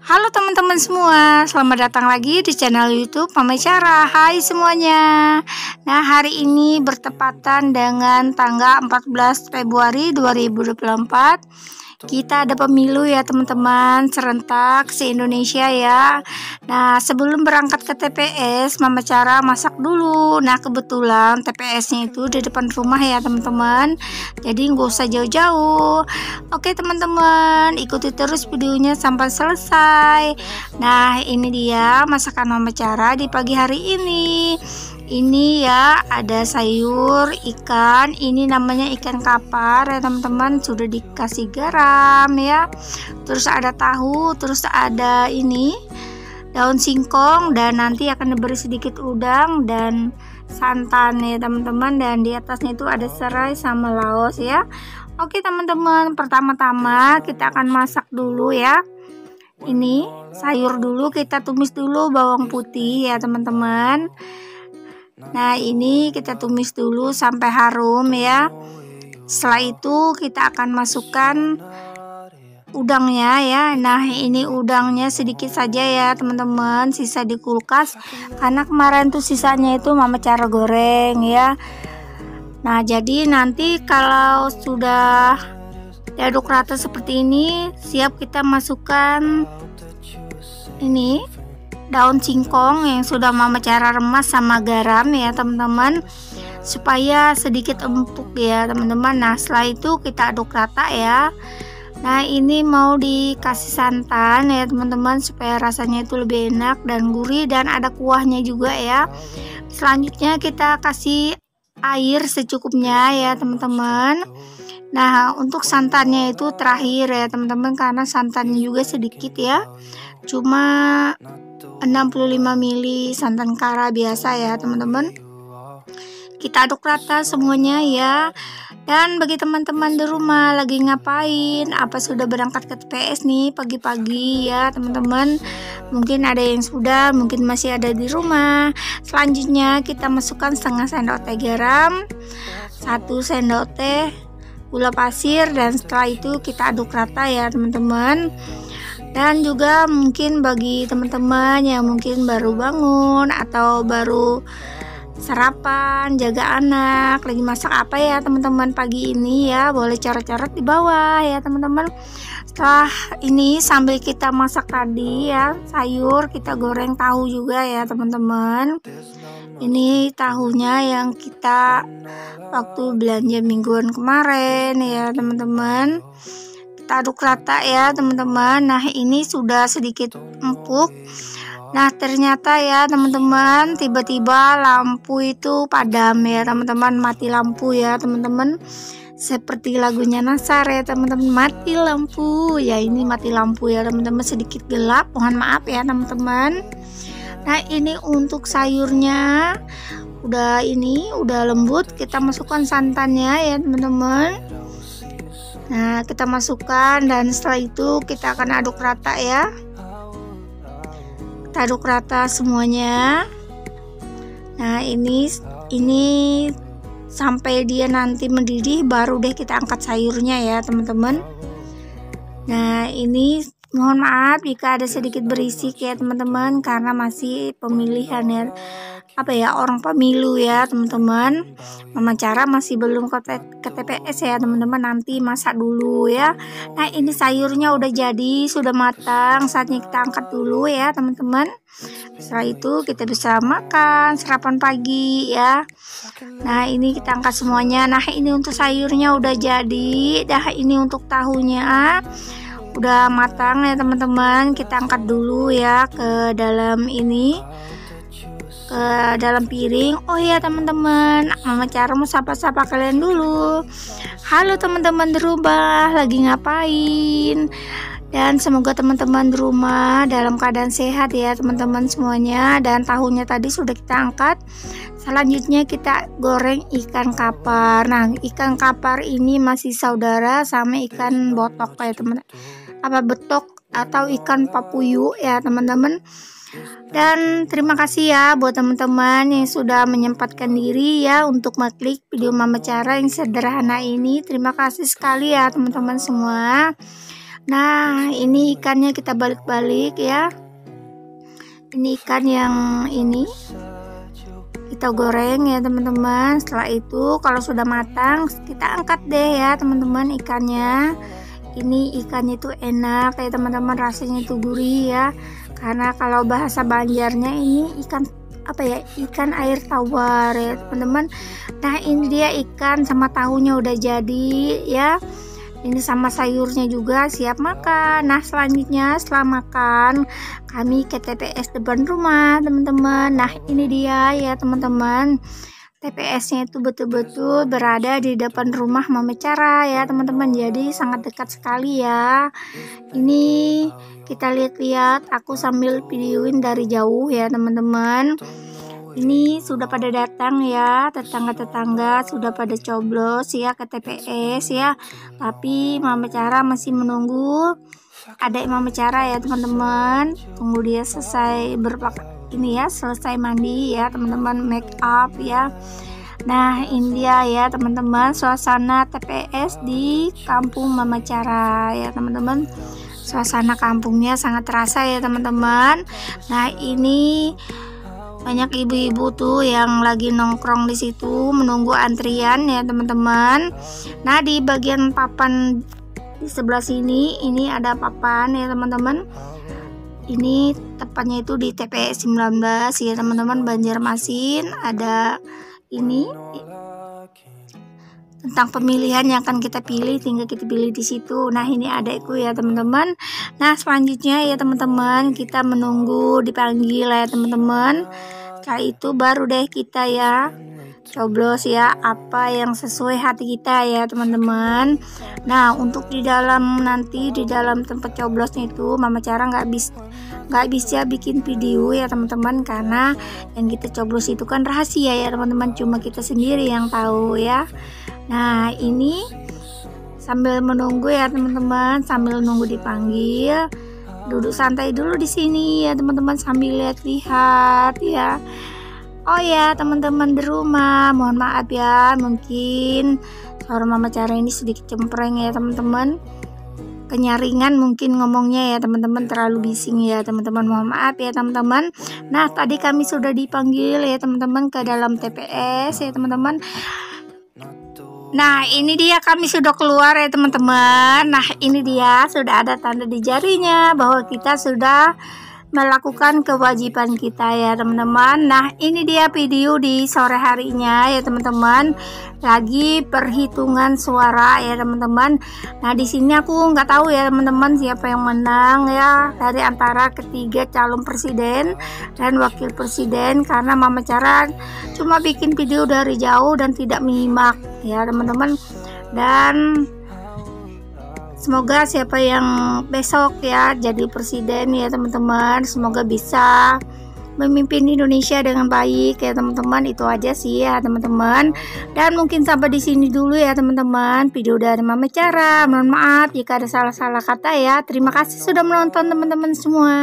Halo teman-teman semua, selamat datang lagi di channel YouTube Mama Cara. Hai semuanya. Nah, hari ini bertepatan dengan tanggal 14 Februari 2024. Kita ada pemilu ya teman-teman, serentak se-Indonesia ya. Nah, sebelum berangkat ke TPS, Mama Cara masak dulu. Nah, kebetulan TPS-nya itu di depan rumah ya teman-teman. Jadi nggak usah jauh-jauh. Oke teman-teman, ikuti terus videonya sampai selesai. Nah, ini dia masakan Mama Cara di pagi hari ini. Ini ya ada sayur ikan, ini namanya ikan kapar ya teman-teman, sudah dikasih garam ya. Terus ada tahu, terus ada ini daun singkong, dan nanti akan diberi sedikit udang dan santan ya teman-teman, dan di atasnya itu ada serai sama laos ya. Oke teman-teman, pertama-tama kita akan masak dulu ya. Ini sayur dulu, kita tumis dulu bawang putih ya teman-teman. Nah, ini kita tumis dulu sampai harum ya. Setelah itu kita akan masukkan udangnya ya. Nah, ini udangnya sedikit saja ya teman-teman, sisa di kulkas karena kemarin tuh sisanya itu Mama Cara goreng ya. Nah, jadi nanti kalau sudah diaduk rata seperti ini, siap kita masukkan ini daun singkong yang sudah Mama Cara remas sama garam ya teman-teman, supaya sedikit empuk ya teman-teman. Nah, setelah itu kita aduk rata ya. Nah, ini mau dikasih santan ya teman-teman, supaya rasanya itu lebih enak dan gurih, dan ada kuahnya juga ya. Selanjutnya kita kasih air secukupnya ya teman-teman. Nah, untuk santannya itu terakhir ya teman-teman, karena santannya juga sedikit ya, cuma 65 ml santan kara biasa ya teman-teman. Kita aduk rata semuanya ya. Dan bagi teman-teman di rumah lagi ngapain, apa sudah berangkat ke TPS nih pagi-pagi ya teman-teman, mungkin ada yang sudah, mungkin masih ada di rumah. Selanjutnya kita masukkan setengah sendok teh garam, 1 sendok teh gula pasir, dan setelah itu kita aduk rata ya teman-teman. Dan juga mungkin bagi teman-teman yang mungkin baru bangun atau baru sarapan, jaga anak, lagi masak apa ya teman-teman pagi ini ya, boleh coret-coret di bawah ya teman-teman. Setelah ini sambil kita masak tadi ya sayur, kita goreng tahu juga ya teman-teman. Ini tahunya yang kita waktu belanja mingguan kemarin ya teman-teman. Kita aduk rata ya teman-teman. Nah, ini sudah sedikit empuk. Nah, ternyata ya teman-teman, tiba-tiba lampu itu padam ya teman-teman, mati lampu ya teman-teman. Seperti lagunya Nasar ya teman-teman, mati lampu. Ya, ini mati lampu ya teman-teman, sedikit gelap, mohon maaf ya teman-teman. Nah, ini untuk sayurnya udah lembut, kita masukkan santannya ya teman-teman. Nah, kita masukkan, dan setelah itu kita akan aduk rata ya. Kita aduk rata semuanya. Nah, ini sampai dia nanti mendidih, baru deh kita angkat sayurnya ya teman-teman. Nah, ini mohon maaf jika ada sedikit berisik ya teman-teman, karena masih pemilihan ya, orang pemilu ya teman-teman. Mama Cara masih belum ke TPS ya teman-teman, nanti masak dulu ya. Nah, ini sayurnya udah jadi, sudah matang, saatnya kita angkat dulu ya teman-teman. Setelah itu kita bisa makan sarapan pagi ya. Nah, ini kita angkat semuanya. Nah, ini untuk sayurnya udah jadi. Dah, ini untuk tahunya udah matang ya teman-teman. Kita angkat dulu ya ke dalam dalam piring. Oh ya teman-teman, Mama Cara mau sapa-sapa kalian dulu. Halo teman-teman di rumah, lagi ngapain? Dan semoga teman-teman di rumah dalam keadaan sehat ya teman-teman semuanya. Dan tahunya tadi sudah kita angkat. Selanjutnya kita goreng ikan kapar. Nah, ikan kapar ini masih saudara sama ikan botok ya teman-teman, betok atau ikan papuyu ya teman-teman. Dan terima kasih ya buat teman-teman yang sudah menyempatkan diri ya untuk mengklik video Mama Cara yang sederhana ini. Terima kasih sekali ya teman-teman semua. Nah, ini ikannya kita balik-balik ya. Ini ikan yang ini kita goreng ya teman-teman. Setelah itu kalau sudah matang kita angkat deh ya teman-teman ikannya. Ini ikannya itu enak ya teman-teman, rasanya itu gurih ya. Karena kalau bahasa Banjarnya ini ikan apa ya, ikan air tawar ya teman-teman. Nah ini dia ikan sama tahunya udah jadi ya. Ini sama sayurnya juga siap makan. Nah selanjutnya setelah makan kami ke TPS depan rumah teman-teman. Nah ini dia ya teman-teman, TPS-nya itu betul-betul berada di depan rumah Mama Cara ya teman-teman. Jadi sangat dekat sekali ya. Ini kita lihat-lihat, aku sambil videoin dari jauh ya teman-teman. Ini sudah pada datang ya, tetangga-tetangga sudah pada coblos ya ke TPS ya. Tapi Mama Cara masih menunggu adik Mama Cara ya teman-teman. Tunggu dia selesai ini ya, selesai mandi ya teman-teman, make up ya. Nah ini dia ya teman-teman, suasana TPS di kampung Mama Cara ya teman-teman. Suasana kampungnya sangat terasa ya teman-teman. Nah ini banyak ibu-ibu tuh yang lagi nongkrong di situ menunggu antrian ya teman-teman. Nah di bagian papan di sebelah sini ini ada papan ya teman-teman. Ini tepatnya itu di TPS 19 ya teman-teman, Banjarmasin. Ada ini tentang pemilihan yang akan kita pilih, tinggal kita pilih di situ. Nah ini adekku ya teman-teman. Nah selanjutnya ya teman-teman, kita menunggu dipanggil ya teman-teman. Setelah itu baru deh kita ya coblos ya apa yang sesuai hati kita ya teman-teman. Nah untuk di dalam nanti di dalam tempat coblosnya itu Mama Cara nggak bisa bikin video ya teman-teman, karena yang kita coblos itu kan rahasia ya teman-teman, cuma kita sendiri yang tahu ya. Nah ini sambil menunggu ya teman-teman, sambil nunggu dipanggil, duduk santai dulu di sini ya teman-teman sambil lihat-lihat ya. Oh ya teman-teman di rumah, mohon maaf ya, mungkin suara Mama Cara ini sedikit cempreng ya teman-teman, kenyaringan mungkin ngomongnya ya teman-teman, terlalu bising ya teman-teman, mohon maaf ya teman-teman. Nah tadi kami sudah dipanggil ya teman-teman ke dalam TPS ya teman-teman. Nah ini dia kami sudah keluar ya teman-teman. Nah ini dia sudah ada tanda di jarinya bahwa kita sudah melakukan kewajiban kita ya teman-teman. Nah ini dia video di sore harinya ya teman-teman, lagi perhitungan suara ya teman-teman. Nah di sini aku nggak tahu ya teman-teman siapa yang menang ya dari antara ketiga calon presiden dan wakil presiden, karena Mama Cara cuma bikin video dari jauh dan tidak menyimak ya teman-teman. Dan semoga siapa yang besok ya jadi presiden ya teman-teman, semoga bisa memimpin Indonesia dengan baik ya teman-teman. Itu aja sih ya teman-teman. Dan mungkin sampai di sini dulu ya teman-teman video dari Mama Cara. Mohon maaf jika ada salah-salah kata ya. Terima kasih sudah menonton teman-teman semua.